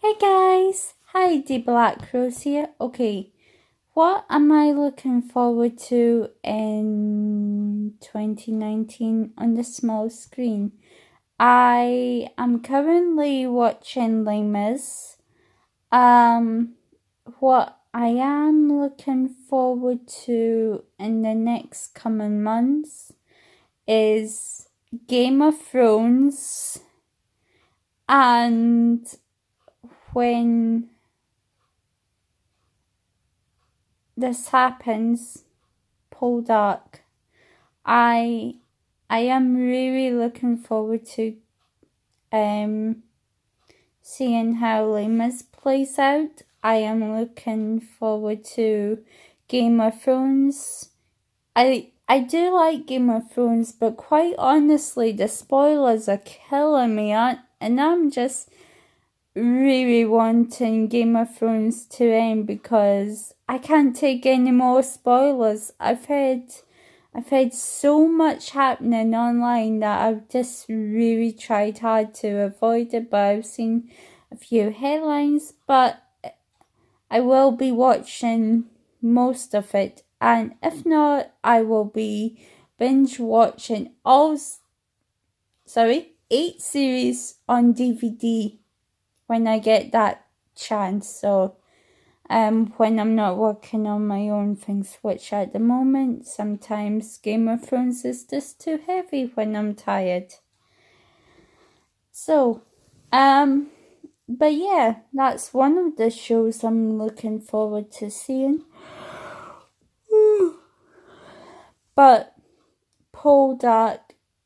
Hey guys, Heidi Black Rose here. Okay, what am I looking forward to in 2019 on the small screen? I am currently watching Les Mis. What I am looking forward to in the next coming months is Game of Thrones, and when this happens, Poldark, I am really looking forward to seeing how Les Mis plays out. I am looking forward to Game of Thrones. I do like Game of Thrones, but quite honestly, the spoilers are killing me, and I'm just really wanting Game of Thrones to end because I can't take any more spoilers. I've heard so much happening online that I've just really tried hard to avoid it, but I've seen a few headlines, but I will be watching most of it, and if not, I will be binge watching all 8 series on DVD when I get that chance. So when I'm not working on my own things, which at the moment sometimes Game of Thrones is just too heavy when I'm tired. So but yeah, that's one of the shows I'm looking forward to seeing. But Poldark,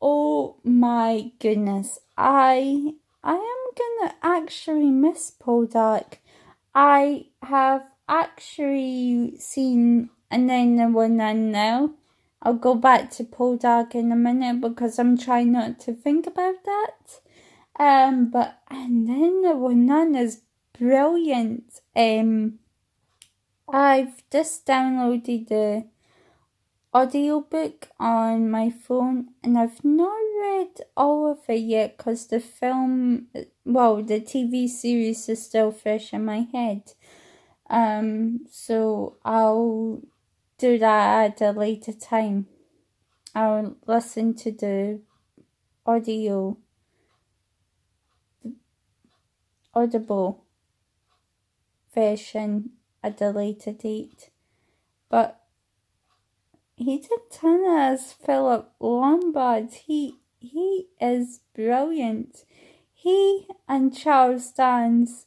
oh my goodness, I am gonna actually miss Poldark. I have actually seen And Then There Were None Now. I'll go back to Poldark in a minute because I'm trying not to think about that. But And Then There Were None is brilliant. I've just downloaded the audiobook on my phone, and I've not read all of it yet because the TV series is still fresh in my head. So I'll do that at a later time. I'll listen to the audible version at a later date. But he did turn as Philip Lombard. He is brilliant. He and Charles Dance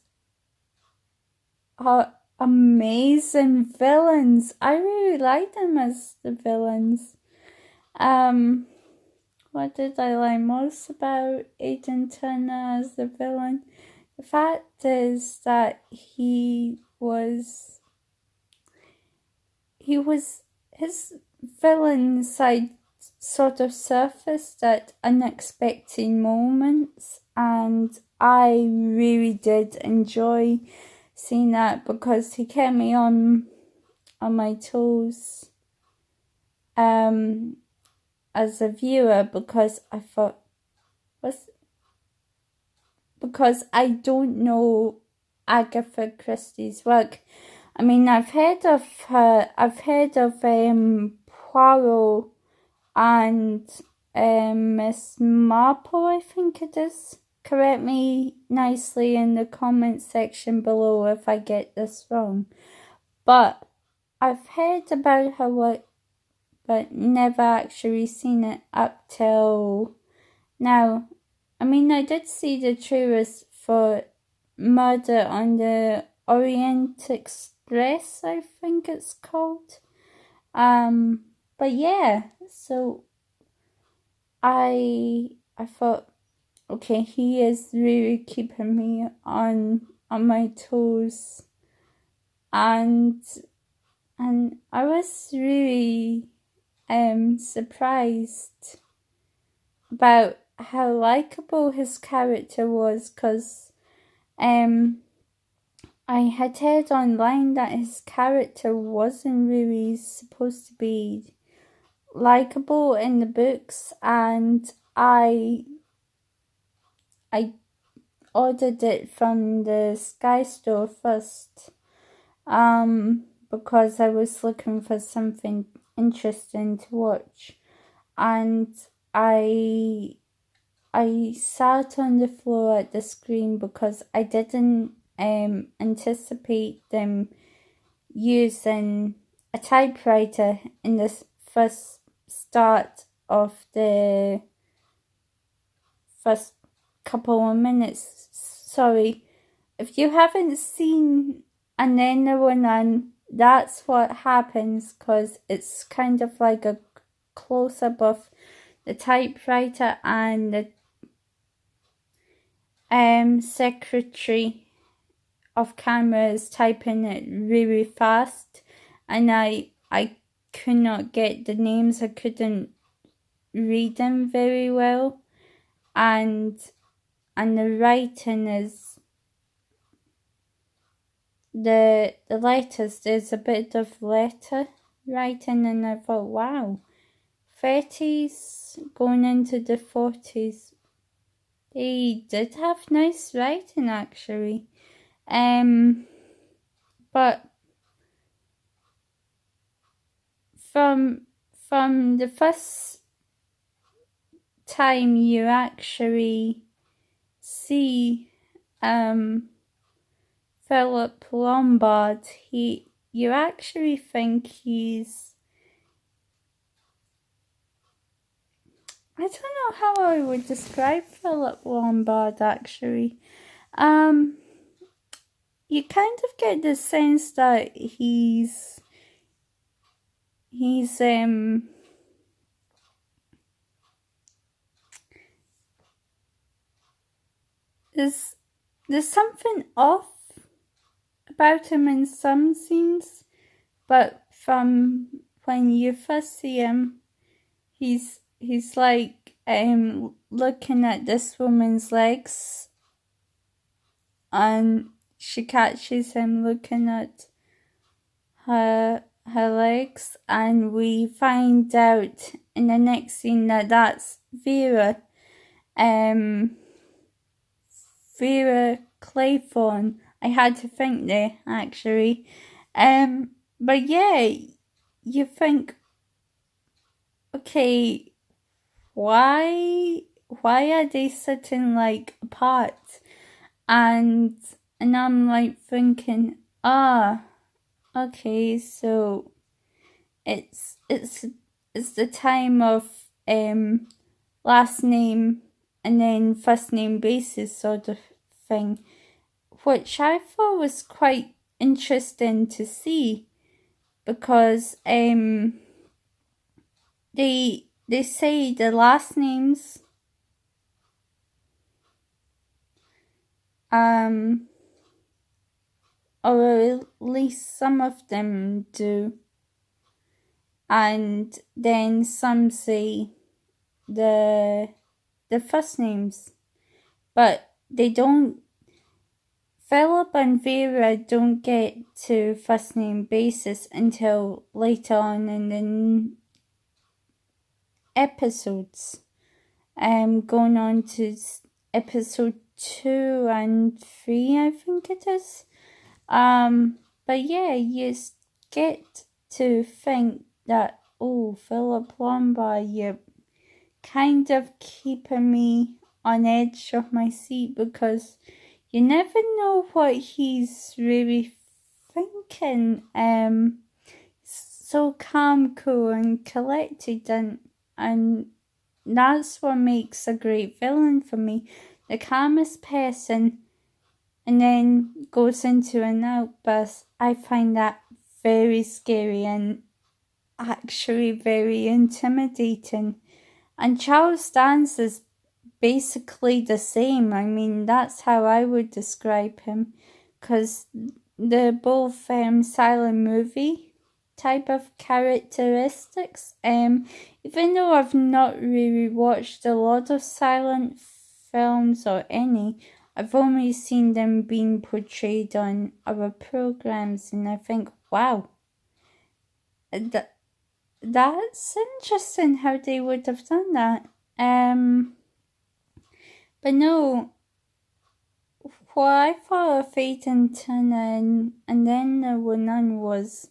are amazing villains. I really like them as the villains. What did I like most about Aidan Turner as the villain? The fact is that his villain side sort of surfaced at unexpected moments, and I really did enjoy seeing that because he kept me on my toes as a viewer, because I thought, because I don't know Agatha Christie's work. I mean, I've heard of her. I've heard of Poirot and Miss Marple, I think it is. Correct me nicely in the comment section below if I get this wrong. But I've heard about her work, but never actually seen it up till now. I mean, I did see the trailers for Murder on the Orient Express, I think it's called. But yeah, so I thought, okay, he is really keeping me on my toes, and I was really surprised about how likable his character was, because I had heard online that his character wasn't really supposed to be likable in the books, and I ordered it from the Sky Store first, because I was looking for something interesting to watch, and I sat on the floor at the screen because I didn't anticipate them using a typewriter in the first start of the first couple of minutes. Sorry, if you haven't seen an anyone on, that's what happens, because it's kind of like a close-up of the typewriter and the secretary of cameras typing it really fast, and I could not get the names. I couldn't read them very well, and the writing is the letters. There's a bit of letter writing, and I thought, wow, 30s going into the 40s. They did have nice writing, actually. But from the first time you actually see Philip Lombard, you actually think he's, I don't know how I would describe Philip Lombard, actually. You kind of get the sense that he's there's something off about him in some scenes, but from when you first see him, he's like looking at this woman's legs, and she catches him looking at her legs, and we find out in the next scene that that's Vera Claythorne. I had to think there, actually. But yeah, you think, okay, why are they sitting like apart? And I'm like thinking, okay, so it's the time of last name and then first name basis sort of thing, which I thought was quite interesting to see, because they say the last names, or at least some of them do, and then some say the first names, but they don't. Philip and Vera don't get to first name basis until later on in the episodes, going on to episode 2 and 3, I think it is. But yeah, you get to think that, oh, Philip Lombard, you're kind of keeping me on edge of my seat, because you never know what he's really thinking. So calm, cool, and collected, and that's what makes a great villain for me. The calmest person, and then goes into an outburst. I find that very scary and actually very intimidating. And Charles Dance is basically the same. I mean, that's how I would describe him, because they're both silent movie type of characteristics. Even though I've not really watched a lot of silent films or any, I've only seen them being portrayed on other programs, and I think, wow, that's interesting how they would have done that. But no, Well, I thought of Fatington and then There Were None was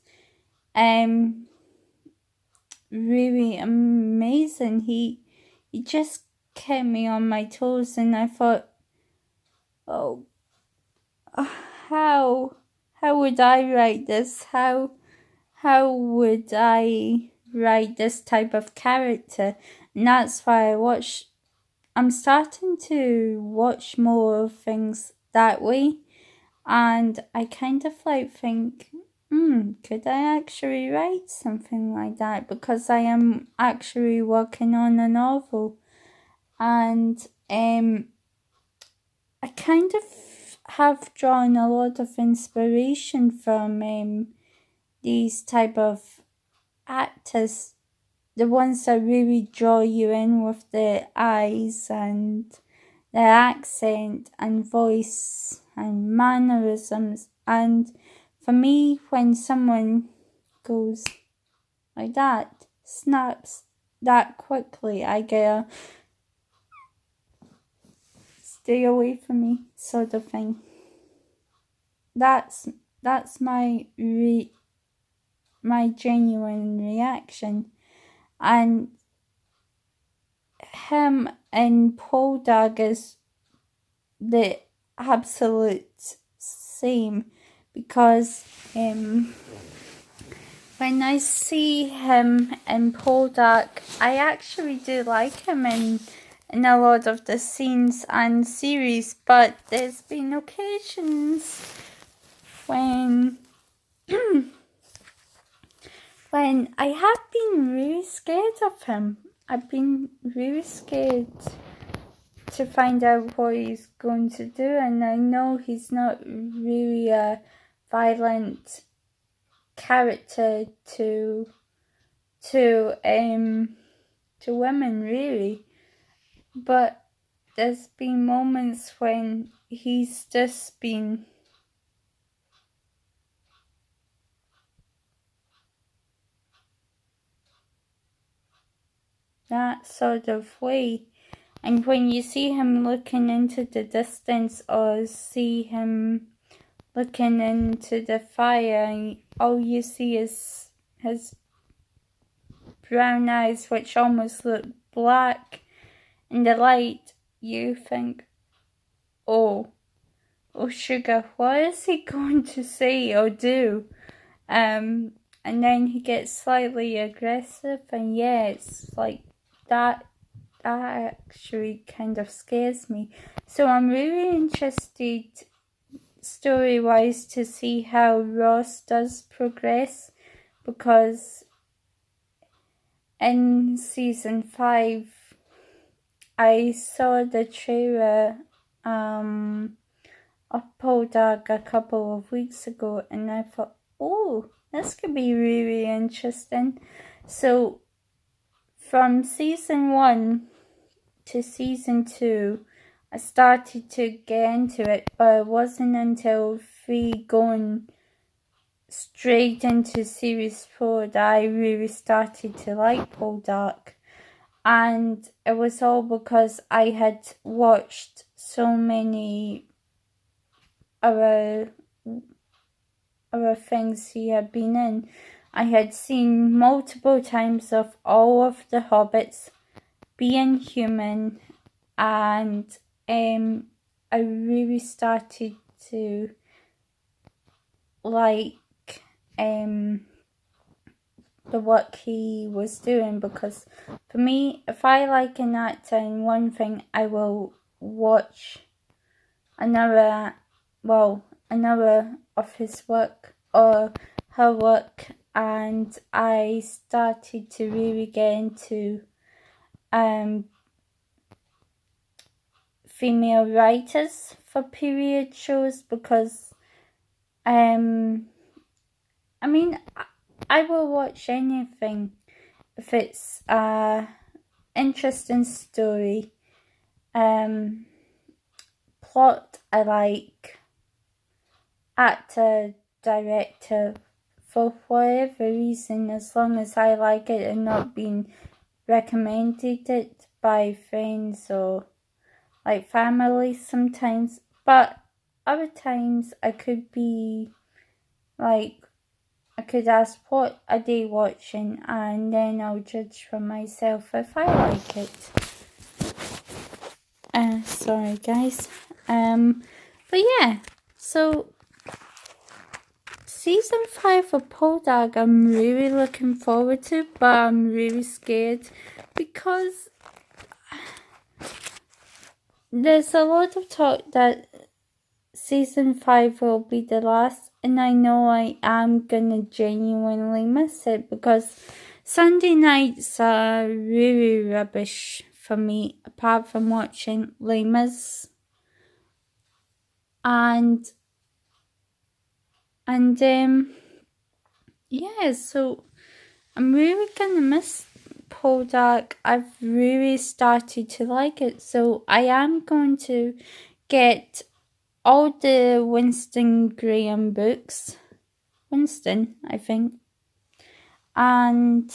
really amazing. He just kept me on my toes, and I thought, oh, how would I write this? How would I write this type of character? And that's why I'm starting to watch more things that way, and I kind of like think, could I actually write something like that? Because I am actually working on a novel, and I kind of have drawn a lot of inspiration from these type of actors, the ones that really draw you in with their eyes and their accent and voice and mannerisms. And for me, when someone goes like that, snaps that quickly, I get a stay away from me sort of thing. That's my genuine reaction. And him and Poldark is the absolute same, because when I see him in Poldark, I actually do like him in a lot of the scenes and series, but there's been occasions when when I have been really scared of him. I've been really scared to find out what he's going to do, and I know he's not really a violent character to women, really, but there's been moments when he's just been that sort of way. And when you see him looking into the distance, or see him looking into the fire, and all you see is his brown eyes, which almost look black in the light, you think, oh sugar, what is he going to say or do? And then he gets slightly aggressive, and yeah, it's like that actually kind of scares me. So I'm really interested, story-wise, to see how Ross does progress, because in season 5 I saw the trailer of Poldark a couple of weeks ago, and I thought, oh, this could be really interesting. So from season 1 to season 2, I started to get into it, but it wasn't until 3 going straight into series 4 that I really started to like Poldark. And it was all because I had watched so many other things he had been in. I had seen multiple times of all of the Hobbits, Being Human, and I really started to like the work he was doing, because for me, if I like an actor in one thing, I will watch another of his work or her work. And I started to really get into female writers for period shows, because I mean, I will watch anything if it's a interesting story, plot I like, actor, director, for whatever reason, as long as I like it and not being recommended it by friends or like family sometimes. But other times I could be like, I could ask what are they watching, and then I'll judge for myself if I like it. Sorry guys. But yeah, so season 5 of Poldark I'm really looking forward to, but I'm really scared because there's a lot of talk that season 5 will be the last, and I know I am gonna genuinely miss it because Sunday nights are really rubbish for me, apart from watching Les Mis. And yeah, so I'm really gonna miss Poldark. I've really started to like it, so I am going to get all the Winston Graham books. Winston, I think. And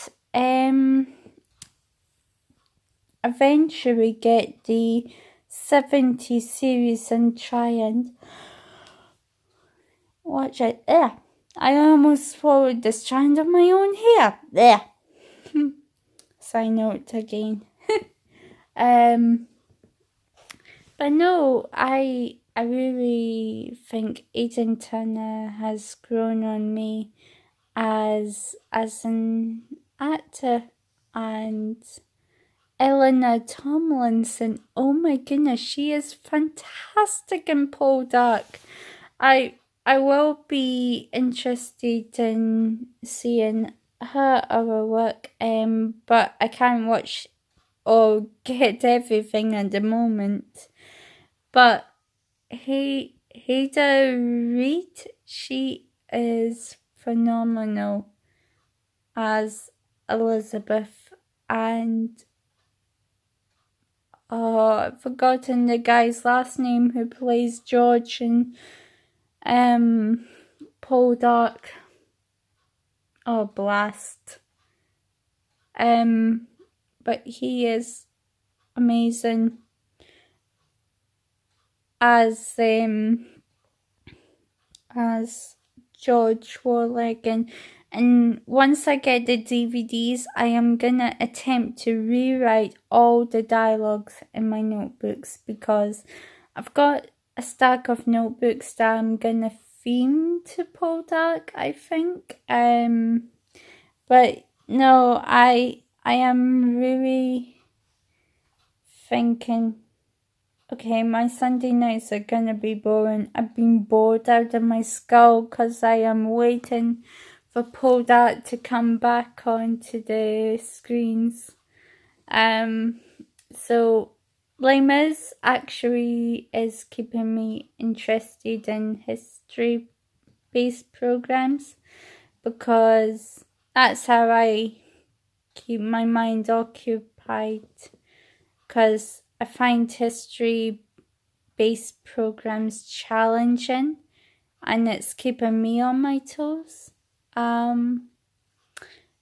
eventually get the 70 series and try and watch it. I almost swallowed the strand of my own hair. There. Side note again. But no, I really think Aidan Turner has grown on me as an actor. And Eleanor Tomlinson, oh my goodness, she is fantastic in Poldark. I will be interested in seeing her other work, but I can't watch or get everything at the moment. But Haida Reid, she is phenomenal as Elizabeth, and I've forgotten the guy's last name who plays George in Poldark. Oh, blast. But he is amazing as George Warlick, and once I get the DVDs, I am gonna attempt to rewrite all the dialogues in my notebooks, because I've got a stack of notebooks that I'm gonna theme to Poldark, I think. But no, I am really thinking, okay, my Sunday nights are gonna be boring. I've been bored out of my skull because I am waiting for Poldark to come back onto the screens. So Les Mis actually is keeping me interested in history-based programs, because that's how I keep my mind occupied, because I find history-based programs challenging, and it's keeping me on my toes.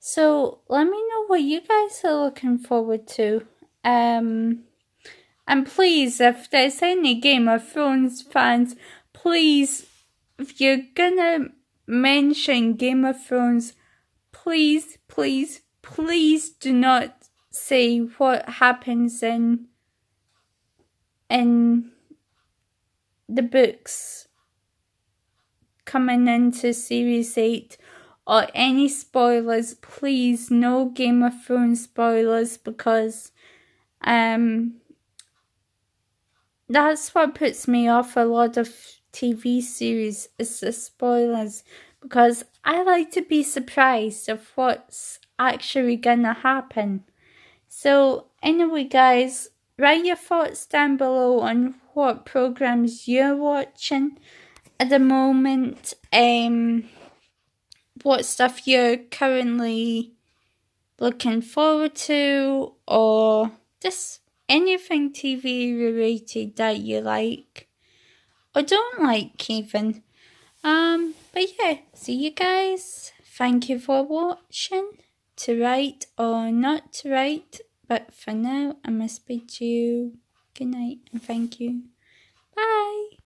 So let me know what you guys are looking forward to. And please, if there's any Game of Thrones fans, please, if you're gonna mention Game of Thrones, please, please, please do not say what happens in the books coming into Series 8, or any spoilers. Please, no Game of Thrones spoilers, because that's what puts me off a lot of TV series, is the spoilers, because I like to be surprised of what's actually gonna happen. So anyway guys, write your thoughts down below on what programs you're watching at the moment, what stuff you're currently looking forward to, or just anything TV related that you like or don't like even. But yeah, see you guys. Thank you for watching. To write or not to write, but for now I must bid you good night and thank you. Bye.